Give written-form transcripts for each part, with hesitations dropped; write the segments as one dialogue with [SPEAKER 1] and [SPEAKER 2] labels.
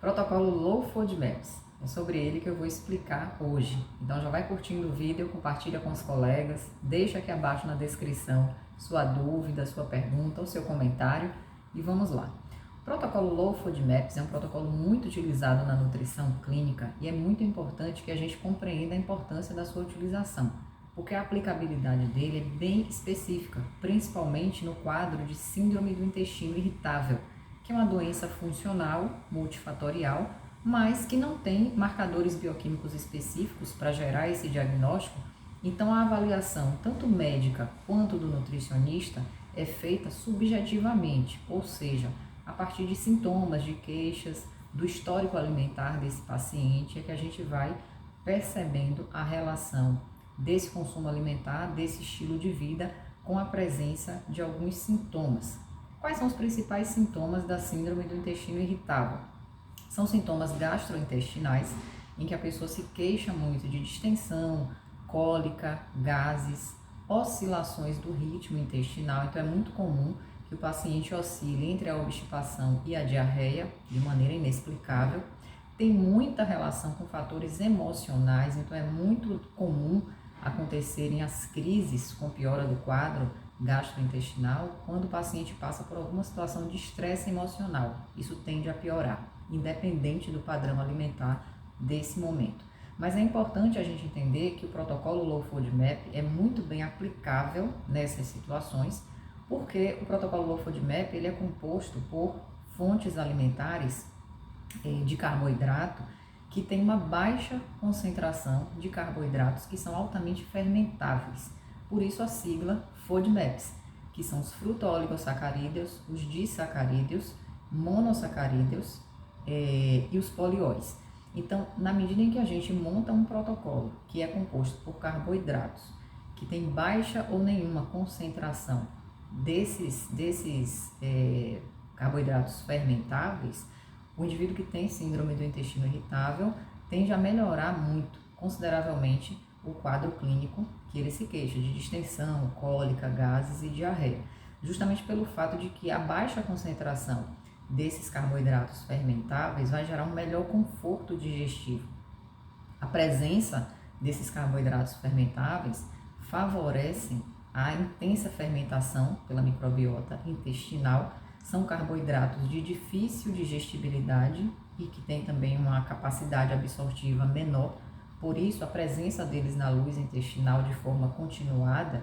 [SPEAKER 1] Protocolo Low FODMAPs. É sobre ele que eu vou explicar hoje. Então já vai curtindo o vídeo, compartilha com os colegas, deixa aqui abaixo na descrição sua dúvida, sua pergunta ou seu comentário e vamos lá. O protocolo Low FODMAPs é um protocolo muito utilizado na nutrição clínica e é muito importante que a gente compreenda a importância da sua utilização, porque a aplicabilidade dele é bem específica, principalmente no quadro de síndrome do intestino irritável, que é uma doença funcional, multifatorial, mas que não tem marcadores bioquímicos específicos para gerar esse diagnóstico. Então, a avaliação, tanto médica quanto do nutricionista, é feita subjetivamente, ou seja, a partir de sintomas, de queixas, do histórico alimentar desse paciente, é que a gente vai percebendo a relação desse consumo alimentar, desse estilo de vida, com a presença de alguns sintomas. Quais são os principais sintomas da síndrome do intestino irritável? São sintomas gastrointestinais, em que a pessoa se queixa muito de distensão, cólica, gases, oscilações do ritmo intestinal. Então é muito comum que o paciente oscile entre a obstipação e a diarreia de maneira inexplicável. Tem muita relação com fatores emocionais, então é muito comum acontecerem as crises com piora do quadro gastrointestinal quando o paciente passa por alguma situação de estresse emocional. Isso tende a piorar, independente do padrão alimentar desse momento. Mas é importante a gente entender que o protocolo Low FODMAP é muito bem aplicável nessas situações, porque o protocolo Low FODMAP ele é composto por fontes alimentares de carboidrato que tem uma baixa concentração de carboidratos que são altamente fermentáveis. Por isso a sigla FODMAPs, que são os fruto-oligosacarídeos, os disacarídeos, monossacarídeos e os polióis. Então, na medida em que a gente monta um protocolo que é composto por carboidratos, que tem baixa ou nenhuma concentração desses carboidratos fermentáveis, o indivíduo que tem síndrome do intestino irritável tende a melhorar muito, consideravelmente, o quadro clínico que ele se queixa de distensão, cólica, gases e diarreia, justamente pelo fato de que a baixa concentração desses carboidratos fermentáveis vai gerar um melhor conforto digestivo. A presença desses carboidratos fermentáveis favorece a intensa fermentação pela microbiota intestinal. São carboidratos de difícil digestibilidade e que têm também uma capacidade absortiva menor. Por isso, a presença deles na luz intestinal de forma continuada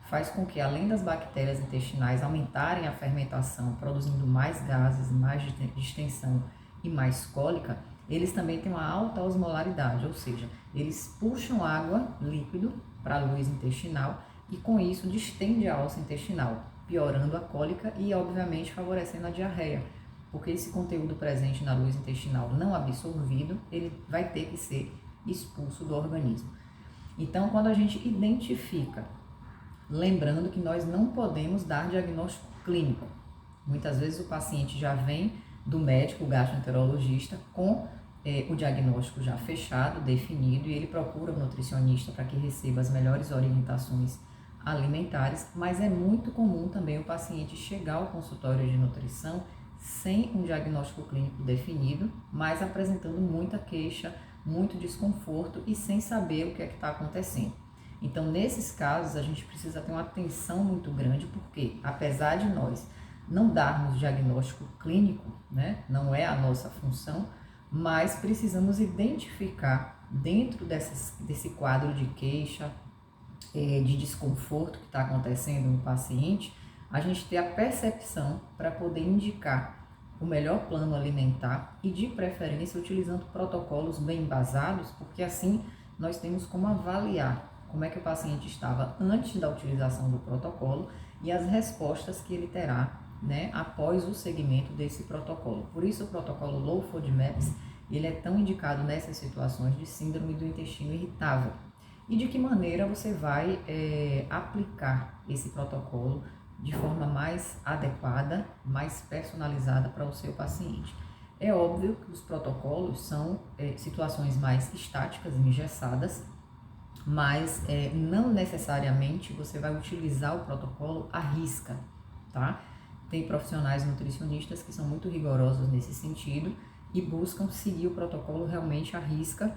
[SPEAKER 1] faz com que, além das bactérias intestinais aumentarem a fermentação, produzindo mais gases, mais distensão e mais cólica, eles também têm uma alta osmolaridade, ou seja, eles puxam água, líquido, para a luz intestinal e com isso distende a alça intestinal, piorando a cólica e, obviamente, favorecendo a diarreia, porque esse conteúdo presente na luz intestinal não absorvido, ele vai ter que ser expulso do organismo. Então, quando a gente identifica, lembrando que nós não podemos dar diagnóstico clínico, muitas vezes o paciente já vem do médico, o gastroenterologista, com o diagnóstico já fechado, definido, e ele procura o nutricionista para que receba as melhores orientações alimentares, mas é muito comum também o paciente chegar ao consultório de nutrição sem um diagnóstico clínico definido, mas apresentando muita queixa, muito desconforto e sem saber o que é que está acontecendo. Então, nesses casos, a gente precisa ter uma atenção muito grande, porque apesar de nós não darmos diagnóstico clínico, né, não é a nossa função, mas precisamos identificar dentro desse quadro de queixa, de desconforto que está acontecendo no paciente, a gente ter a percepção para poder indicar o melhor plano alimentar e, de preferência, utilizando protocolos bem embasados, porque assim nós temos como avaliar como é que o paciente estava antes da utilização do protocolo e as respostas que ele terá, né, após o segmento desse protocolo. Por isso o protocolo Low FODMAPs, ele é tão indicado nessas situações de síndrome do intestino irritável. E de que maneira você vai aplicar esse protocolo de forma mais adequada, mais personalizada para o seu paciente. É óbvio que os protocolos são situações mais estáticas, engessadas, mas não necessariamente você vai utilizar o protocolo à risca, tá? Tem profissionais nutricionistas que são muito rigorosos nesse sentido e buscam seguir o protocolo realmente à risca,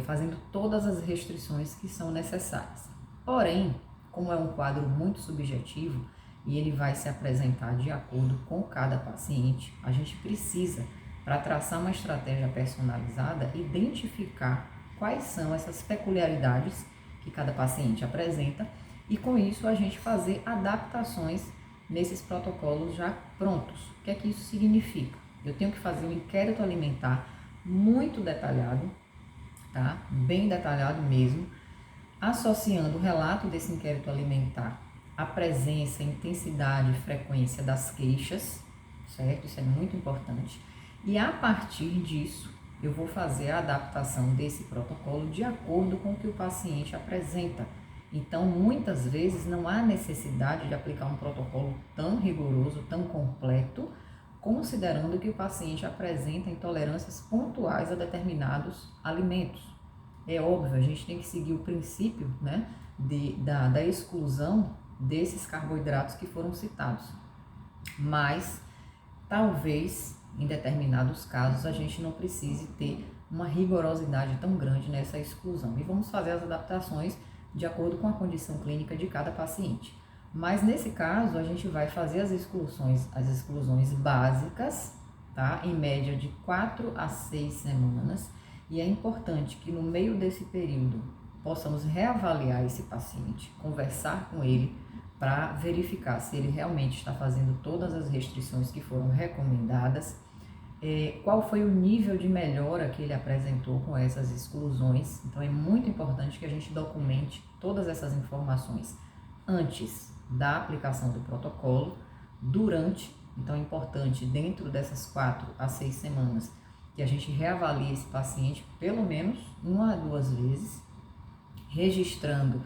[SPEAKER 1] fazendo todas as restrições que são necessárias. Porém, como é um quadro muito subjetivo e ele vai se apresentar de acordo com cada paciente, a gente precisa, para traçar uma estratégia personalizada, identificar quais são essas peculiaridades que cada paciente apresenta e com isso a gente fazer adaptações nesses protocolos já prontos. O que é que isso significa? Eu tenho que fazer um inquérito alimentar muito detalhado, tá? Bem detalhado mesmo, associando o relato desse inquérito alimentar à presença, intensidade e frequência das queixas, certo? Isso é muito importante. E a partir disso, eu vou fazer a adaptação desse protocolo de acordo com o que o paciente apresenta. Então, muitas vezes não há necessidade de aplicar um protocolo tão rigoroso, tão completo, considerando que o paciente apresenta intolerâncias pontuais a determinados alimentos. É óbvio, a gente tem que seguir o princípio, né, da exclusão desses carboidratos que foram citados. Mas, talvez, em determinados casos, a gente não precise ter uma rigorosidade tão grande nessa exclusão. E vamos fazer as adaptações de acordo com a condição clínica de cada paciente. Mas nesse caso, a gente vai fazer as exclusões básicas, tá? Em média de 4 a 6 semanas. E é importante que no meio desse período possamos reavaliar esse paciente, conversar com ele para verificar se ele realmente está fazendo todas as restrições que foram recomendadas, qual foi o nível de melhora que ele apresentou com essas exclusões. Então é muito importante que a gente documente todas essas informações antes da aplicação do protocolo, durante, então é importante dentro dessas 4 a 6 semanas que a gente reavalie esse paciente pelo menos 1 a 2 vezes, registrando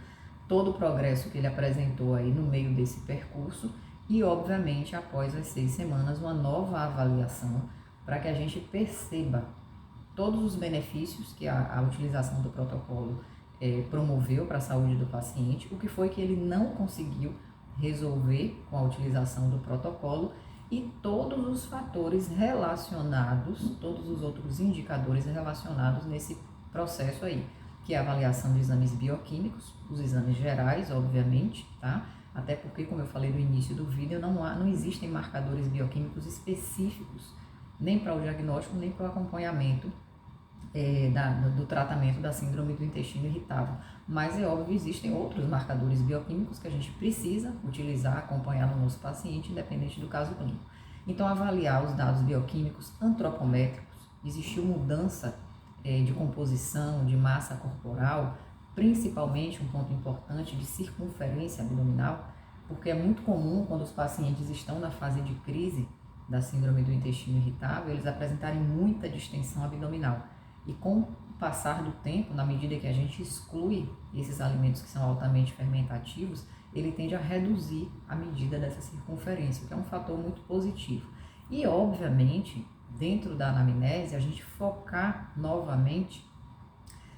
[SPEAKER 1] todo o progresso que ele apresentou aí no meio desse percurso e, obviamente, após as 6 semanas, uma nova avaliação para que a gente perceba todos os benefícios que a utilização do protocolo promoveu para a saúde do paciente, o que foi que ele não conseguiu resolver com a utilização do protocolo e todos os fatores relacionados, todos os outros indicadores relacionados nesse processo aí, que é a avaliação de exames bioquímicos, os exames gerais, obviamente, tá? Até porque, como eu falei no início do vídeo, não existem marcadores bioquímicos específicos, nem para o diagnóstico, nem para o acompanhamento do tratamento da síndrome do intestino irritável. Mas é óbvio, existem outros marcadores bioquímicos que a gente precisa utilizar, acompanhar no nosso paciente, independente do caso clínico. Então, avaliar os dados bioquímicos antropométricos, existiu mudança de composição, de massa corporal, principalmente um ponto importante de circunferência abdominal, porque é muito comum quando os pacientes estão na fase de crise da síndrome do intestino irritável, eles apresentarem muita distensão abdominal. E com o passar do tempo, na medida que a gente exclui esses alimentos que são altamente fermentativos, ele tende a reduzir a medida dessa circunferência, que é um fator muito positivo. E, obviamente, dentro da anamnese, a gente focar novamente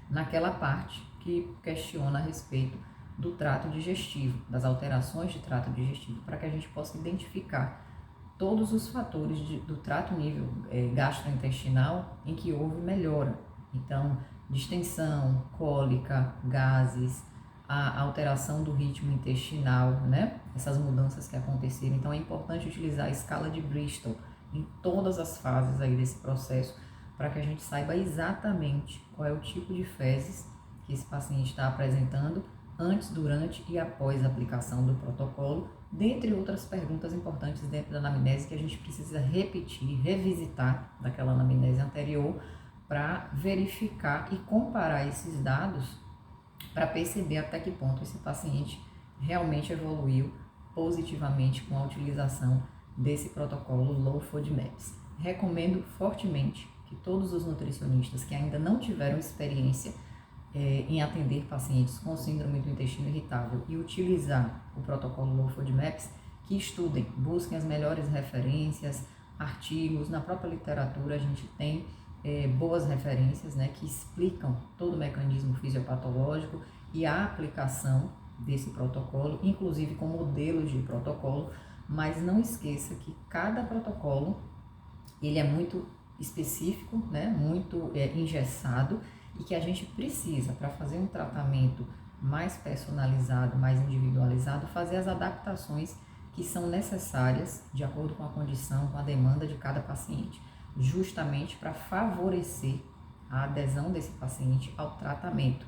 [SPEAKER 1] naquela parte que questiona a respeito do trato digestivo, das alterações de trato digestivo, para que a gente possa identificar todos os fatores do trato nível gastrointestinal em que houve melhora. Então, distensão, cólica, gases, a alteração do ritmo intestinal, né? Essas mudanças que aconteceram. Então, é importante utilizar a escala de Bristol em todas as fases aí desse processo, para que a gente saiba exatamente qual é o tipo de fezes que esse paciente está apresentando antes, durante e após a aplicação do protocolo, dentre outras perguntas importantes dentro da anamnese que a gente precisa repetir, revisitar daquela anamnese anterior para verificar e comparar esses dados para perceber até que ponto esse paciente realmente evoluiu positivamente com a utilização desse protocolo Low FODMAPs. Recomendo fortemente que todos os nutricionistas que ainda não tiveram experiência em atender pacientes com síndrome do intestino irritável e utilizar o protocolo Low FODMAPs, que estudem, busquem as melhores referências, artigos. Na própria literatura a gente tem boas referências, né, que explicam todo o mecanismo fisiopatológico e a aplicação desse protocolo, inclusive com modelos de protocolo, mas não esqueça que cada protocolo ele é muito específico, né, muito engessado, e que a gente precisa, para fazer um tratamento mais personalizado, mais individualizado, fazer as adaptações que são necessárias de acordo com a condição, com a demanda de cada paciente, justamente para favorecer a adesão desse paciente ao tratamento,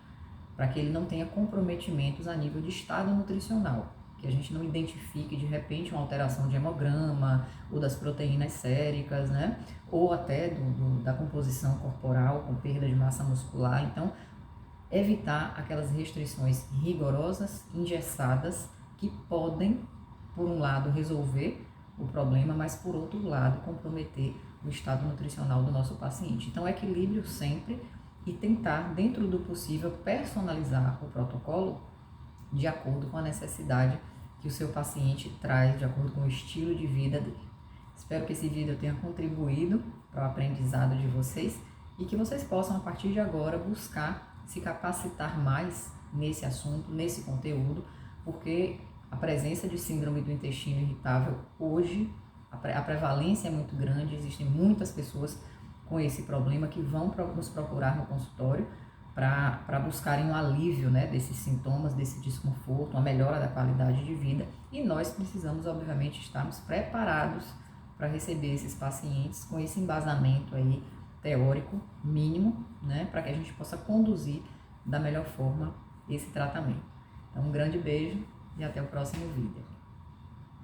[SPEAKER 1] para que ele não tenha comprometimentos a nível de estado nutricional, que a gente não identifique de repente uma alteração de hemograma ou das proteínas séricas, né? Ou até da composição corporal com perda de massa muscular. Então, evitar aquelas restrições rigorosas, engessadas, que podem, por um lado, resolver o problema, mas por outro lado, comprometer o estado nutricional do nosso paciente. Então, equilíbrio sempre e tentar, dentro do possível, personalizar o protocolo de acordo com a necessidade que o seu paciente traz, de acordo com o estilo de vida dele. Espero que esse vídeo tenha contribuído para o aprendizado de vocês e que vocês possam, a partir de agora, buscar se capacitar mais nesse assunto, nesse conteúdo, porque a presença de síndrome do intestino irritável hoje, a prevalência é muito grande, existem muitas pessoas com esse problema que vão nos procurar no consultório para buscarem um alívio, né, desses sintomas, desse desconforto, uma melhora da qualidade de vida, e nós precisamos, obviamente, estarmos preparados para receber esses pacientes com esse embasamento aí teórico mínimo, né, para que a gente possa conduzir da melhor forma esse tratamento. Então, um grande beijo e até o próximo vídeo.